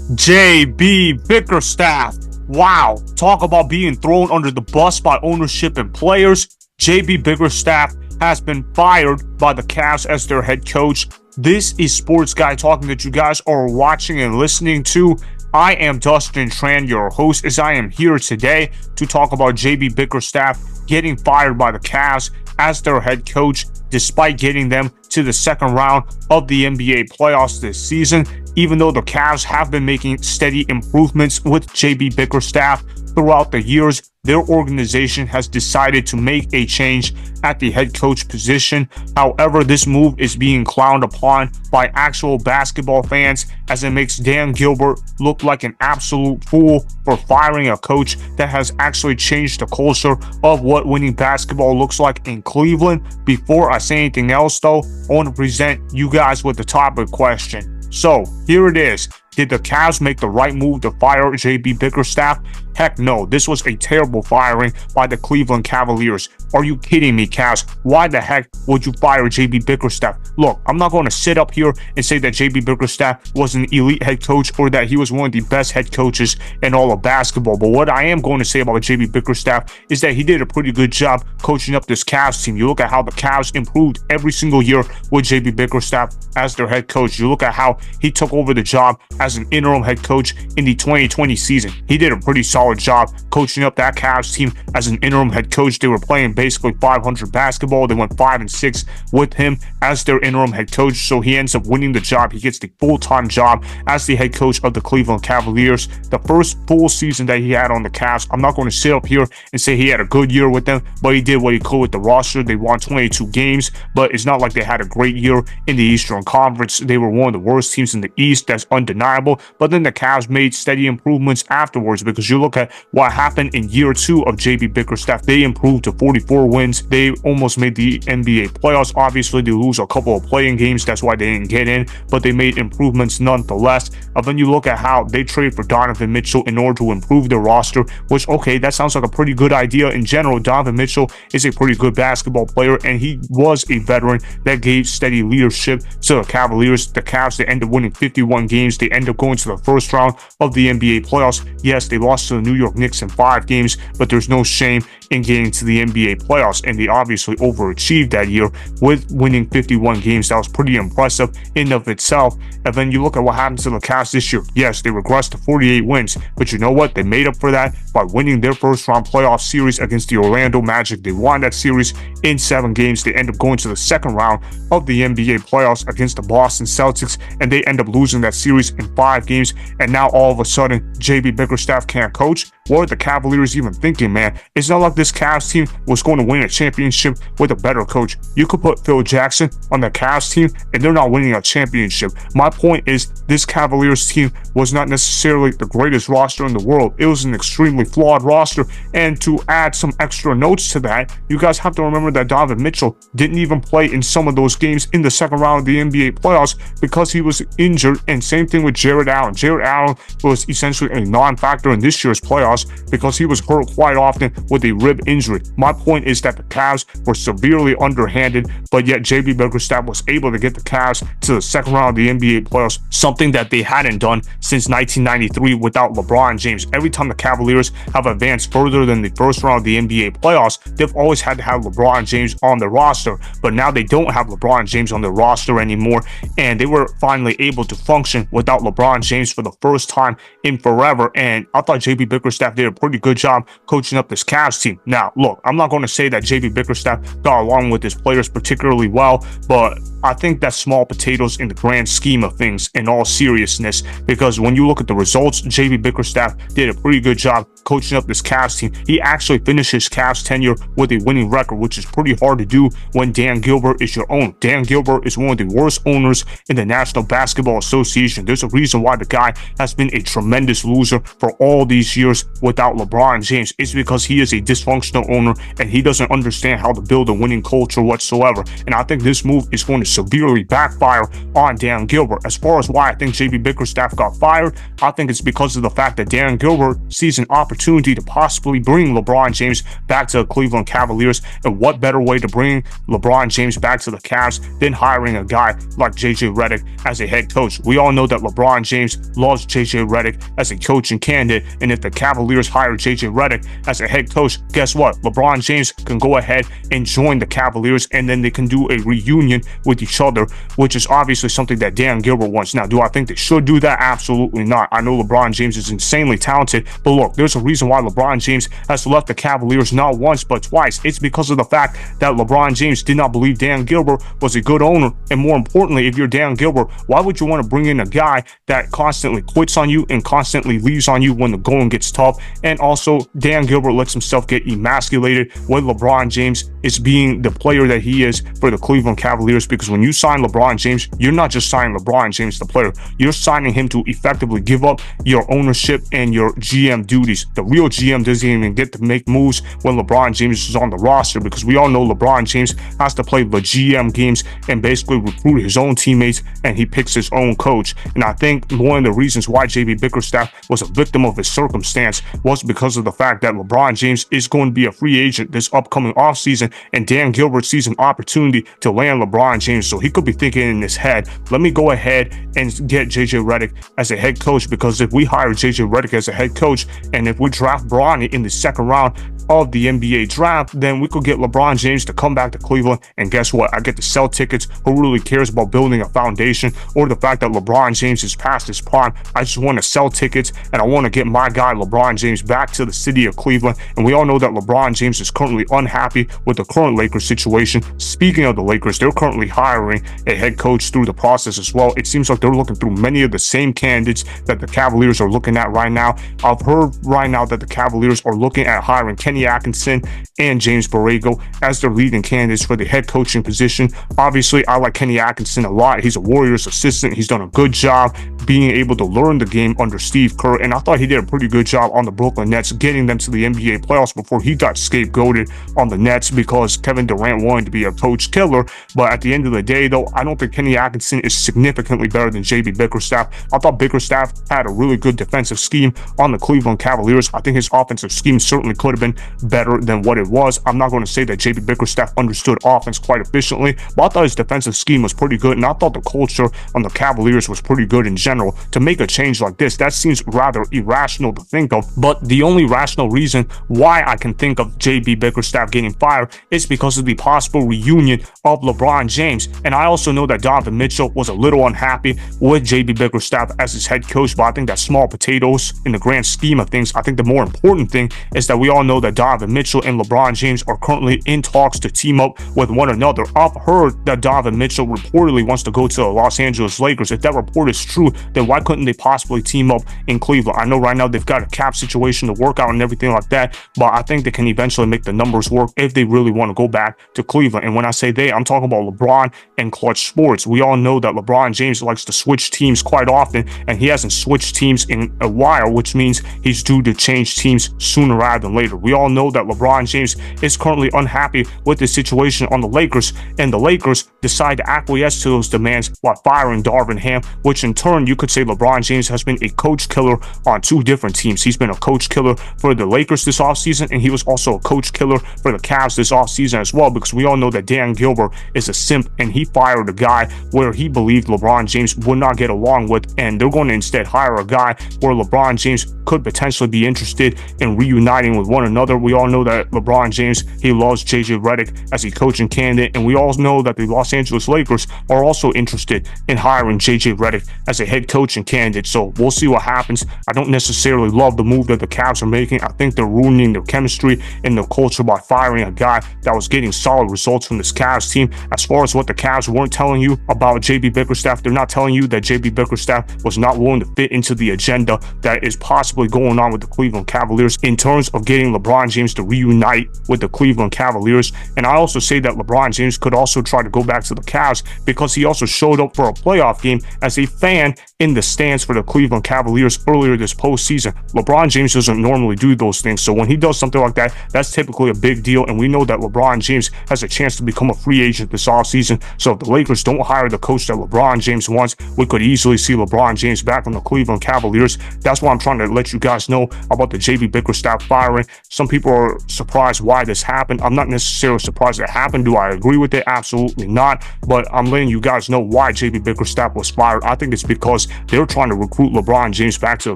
JB Bickerstaff. Wow, talk about being thrown under the bus by ownership and players. JB Bickerstaff has been fired by the Cavs as their head coach. This is Sports Guy talking that you guys are watching and listening to. I am Dustin Tran, your host, as I am here today to talk about JB Bickerstaff getting fired by the Cavs as their head coach, despite getting them to the second round of the NBA playoffs this season. Even though the Cavs have been making steady improvements with JB Bickerstaff throughout the years, their organization has decided to make a change at the head coach position. However, this move is being clowned upon by actual basketball fans, as it makes Dan Gilbert look like an absolute fool for firing a coach that has actually changed the culture of what winning basketball looks like in Cleveland. Before I say anything else, though, I want to present you guys with the topic question. So here it is. Did the Cavs make the right move to fire JB Bickerstaff? Heck no, this was a terrible firing by the Cleveland Cavaliers. Are you kidding me, Cavs? Why the heck would you fire JB Bickerstaff? Look, I'm not going to sit up here and say that JB Bickerstaff was an elite head coach or that he was one of the best head coaches in all of basketball. But what I am going to say about JB Bickerstaff is that he did a pretty good job coaching up this Cavs team. You look at how the Cavs improved every single year with JB Bickerstaff as their head coach. You look at how he took over the job as an interim head coach in the 2020 season. He did a pretty solid job coaching up that Cavs team as an interim head coach. They were playing basically 500 basketball. They went 5-6 with him as their interim head coach, so he ends up winning the job. He gets the full-time job as the head coach of the Cleveland Cavaliers. The first full season that he had on the Cavs, I'm not going to sit up here and say he had a good year with them, but he did what he could with the roster. They won 22 games, but it's not like they had a great year in the Eastern Conference. They were one of the worst teams in the East. That's undeniable. But then the Cavs made steady improvements afterwards, because you look at what happened in year 2 of JB Bickerstaff. They improved to 44 wins. They almost made the NBA playoffs. Obviously, they lose a couple of playing games. That's why they didn't get in, but they made improvements nonetheless. And then you look at how they traded for Donovan Mitchell in order to improve their roster, which, okay, that sounds like a pretty good idea in general. Donovan Mitchell is a pretty good basketball player, and he was a veteran that gave steady leadership to the Cavaliers. The Cavs, they end up winning 51 games. They end up going to the first round of the NBA playoffs. Yes, they lost to the New York Knicks in 5 games, but there's no shame in getting to the NBA playoffs, and they obviously overachieved that year with winning 51 games. That was pretty impressive in of itself. And then you look at what happened to the Cavs this year. Yes, they regressed to 48 wins, but you know what? They made up for that by winning their first round playoff series against the Orlando Magic. They won that series in 7 games. They end up going to the second round of the NBA playoffs against the Boston Celtics, and they end up losing that series in 5 games. And now all of a sudden, JB Bickerstaff can't coach. What are the Cavaliers even thinking, man? It's not like this Cavs team was going to win a championship with a better coach. You could put Phil Jackson on the Cavs team, and they're not winning a championship. My point is, this Cavaliers team was not necessarily the greatest roster in the world. It was an extremely flawed roster. And to add some extra notes to that, you guys have to remember that Donovan Mitchell didn't even play in some of those games in the second round of the NBA playoffs because he was injured. And same thing with Jarrett Allen. Jarrett Allen was essentially a non-factor in this year's playoffs because he was hurt quite often with a rib injury. My point is that the Cavs were severely underhanded, but yet JB Bickerstaff was able to get the Cavs to the second round of the NBA playoffs, something that they hadn't done since 1993 without LeBron James. Every time the Cavaliers have advanced further than the first round of the NBA playoffs, they've always had to have LeBron James on the roster, but now they don't have LeBron James on the roster anymore, and they were finally able to function without LeBron James for the first time in forever. And I thought JB Bickerstaff did a pretty good job coaching up this Cavs team. Now, look, I'm not going to say that JB Bickerstaff got along with his players particularly well, but I think that's small potatoes in the grand scheme of things, in all seriousness, because when you look at the results, JB Bickerstaff did a pretty good job coaching up this Cavs team. He actually finished his Cavs tenure with a winning record, which is pretty hard to do when Dan Gilbert is your owner. Dan Gilbert is one of the worst owners in the National Basketball Association. There's a reason why the guy has been a tremendous loser for all these years without LeBron James. It's because he is a dysfunctional owner and he doesn't understand how to build a winning culture whatsoever. And I think this move is going to severely backfire on Dan Gilbert. As far as why I think JB Bickerstaff got fired, I think it's because of the fact that Dan Gilbert sees an opportunity to possibly bring LeBron James back to the Cleveland Cavaliers. And what better way to bring LeBron James back to the Cavs than hiring a guy like JJ Redick as a head coach? We all know that LeBron LeBron James loves JJ Redick as a coaching candidate, and if the Cavaliers hire JJ Redick as a head coach, guess what? LeBron James can go ahead and join the Cavaliers, and then they can do a reunion with each other, which is obviously something that Dan Gilbert wants. Now, do I think they should do that? Absolutely not. I know LeBron James is insanely talented, but look, there's a reason why LeBron James has left the Cavaliers not once but twice. It's because of the fact that LeBron James did not believe Dan Gilbert was a good owner, and more importantly, if you're Dan Gilbert, why would you want to bring in a guy that constantly quits on you and constantly leaves on you when the going gets tough? And also, Dan Gilbert lets himself get emasculated when LeBron James is being the player that he is for the Cleveland Cavaliers, because when you sign LeBron James, you're not just signing LeBron James the player, you're signing him to effectively give up your ownership and your GM duties. The real GM doesn't even get to make moves when LeBron James is on the roster, because we all know LeBron James has to play the GM games and basically recruit his own teammates, and he picks his own coach. And I think one of the reasons why JB Bickerstaff was a victim of his circumstance was because of the fact that LeBron James is going to be a free agent this upcoming offseason, and Dan Gilbert sees an opportunity to land LeBron James. So he could be thinking in his head, let me go ahead and get JJ Redick as a head coach, because if we hire JJ Redick as a head coach, and if we draft Bronny in the second round of the NBA draft, then we could get LeBron James to come back to Cleveland, and guess what? I get to sell tickets. Who really cares about building a foundation or the fact that LeBron James is past his prime? I just want to sell tickets, and I want to get my guy LeBron James back to the city of Cleveland. And we all know that LeBron James is currently unhappy with the current Lakers situation. Speaking of the Lakers, they're currently hiring a head coach through the process as well. It seems like they're looking through many of the same candidates that the Cavaliers are looking at right now. I've heard right now that the Cavaliers are looking at hiring Kenny Atkinson and James Borrego as their leading candidates for the head coaching position. Obviously, I like Kenny Atkinson a lot. He's a Warriors assistant. He's done a good job being able to learn the game under Steve Kerr, and I thought he did a pretty good job on the Brooklyn Nets, getting them to the NBA playoffs before he got scapegoated on the Nets because Kevin Durant wanted to be a coach killer. But at the end of the day, though, I don't think Kenny Atkinson is significantly better than JB Bickerstaff. I thought Bickerstaff had a really good defensive scheme on the Cleveland Cavaliers. I think his offensive scheme certainly could have been better than what it was. I'm not going to say that JB Bickerstaff understood offense quite efficiently, but I thought his defensive scheme was pretty good, and I thought the culture on the Cavaliers was pretty good in general. To make a change like this, that seems rather irrational to think of, but the only rational reason why I can think of JB Bickerstaff getting fired is because of the possible reunion of LeBron James. And I also know that Donovan Mitchell was a little unhappy with JB Bickerstaff as his head coach, but I think that's small potatoes in the grand scheme of things. I think the more important thing is that we all know that Donovan Mitchell and LeBron James are currently in talks to team up with one another. I've heard that Donovan Mitchell reportedly wants to go to the Los Angeles Lakers. If that report is true, then why couldn't they possibly team up in Cleveland? I know right now they've got a cap situation to work out and everything like that, but I think they can eventually make the numbers work if they really want to go back to Cleveland. And when I say they, I'm talking about LeBron and Clutch Sports. We all know that LeBron James likes to switch teams quite often, and he hasn't switched teams in a while, which means he's due to change teams sooner rather than later. We all know that LeBron James is currently unhappy with the situation on the Lakers, and the Lakers decide to acquiesce to those demands while firing Darvin Ham, which in turn you could say LeBron James has been a coach killer on two different teams. He's been a coach killer for the Lakers this offseason, and he was also a coach killer for the Cavs this offseason as well, because we all know that Dan Gilbert is a simp, and he fired a guy where he believed LeBron James would not get along with, and they're going to instead hire a guy where LeBron James could potentially be interested in reuniting with one another. We all know that LeBron James, he loves JJ Redick as a coaching candidate, and we all know that the Los Angeles Lakers are also interested in hiring JJ Redick as a head coaching candidate. So we'll see what happens. I don't necessarily love the move that the Cavs are making. I think they're ruining their chemistry and their culture by firing a guy that was getting solid results from this Cavs team. As far as what the Cavs weren't telling you about JB Bickerstaff, they're not telling you that JB Bickerstaff was not willing to fit into the agenda that is possibly going on with the Cleveland Cavaliers in terms of getting LeBron James to reunite with the Cleveland Cavaliers. And I also say that LeBron James could also try to go back to the Cavs because he also showed up for a playoff game as a fan in the stands for the Cleveland Cavaliers earlier this postseason. LeBron James doesn't normally do those things, so when he does something like that, that's typically a big deal, and we know that LeBron James has a chance to become a free agent this offseason. So if the Lakers don't hire the coach that LeBron James wants, we could easily see LeBron James back on the Cleveland Cavaliers. That's why I'm trying to let you guys know about the JB Bickerstaff firing. Some people are surprised why this happened. I'm not necessarily surprised it happened. Do I agree with it? Absolutely not. But I'm letting you guys know why JB Bickerstaff was fired. I think it's because They're trying to recruit LeBron James back to the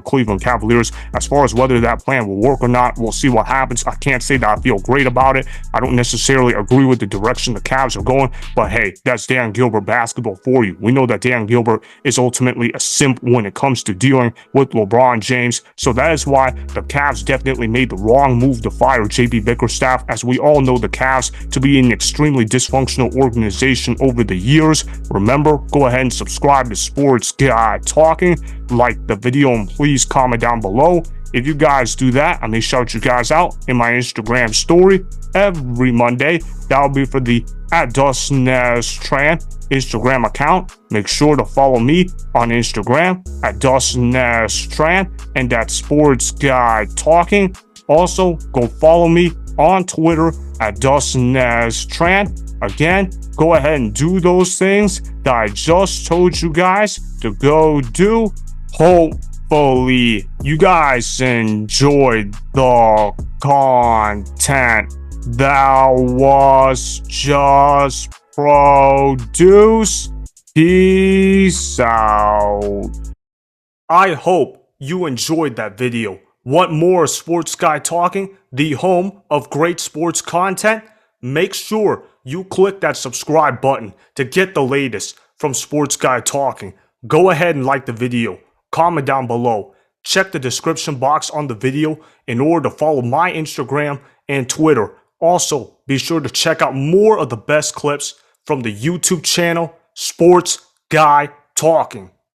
Cleveland Cavaliers. As far as whether that plan will work or not, we'll see what happens. I can't say that I feel great about it. I don't necessarily agree with the direction the Cavs are going, but hey, that's Dan Gilbert basketball for you. We know that Dan Gilbert is ultimately a simp when it comes to dealing with LeBron James, so that is why the Cavs definitely made the wrong move to fire JB Bickerstaff, as we all know the Cavs to be an extremely dysfunctional organization over the years. Remember, go ahead and subscribe to Sports Guy Talking, like the video, and please comment down below. If you guys do that, I may shout you guys out in my Instagram story every Monday. That'll be for the @Dustin Tran Instagram account. Make sure to follow me on Instagram @Dustin Tran and that Sports Guy Talking. Also, go follow me on Twitter @Dustin Tran. Again, go ahead and do those things that I just told you guys to go do. Hopefully, you guys enjoyed the content that was just produced. Peace out. I hope you enjoyed that video. Want more Sports Guy Talking, the home of great sports content? Make sure you click that subscribe button to get the latest from Sports Guy Talking. Go ahead and like the video. Comment down below. Check the description box on the video in order to follow my Instagram and Twitter. Also, be sure to check out more of the best clips from the YouTube channel, Sports Guy Talking.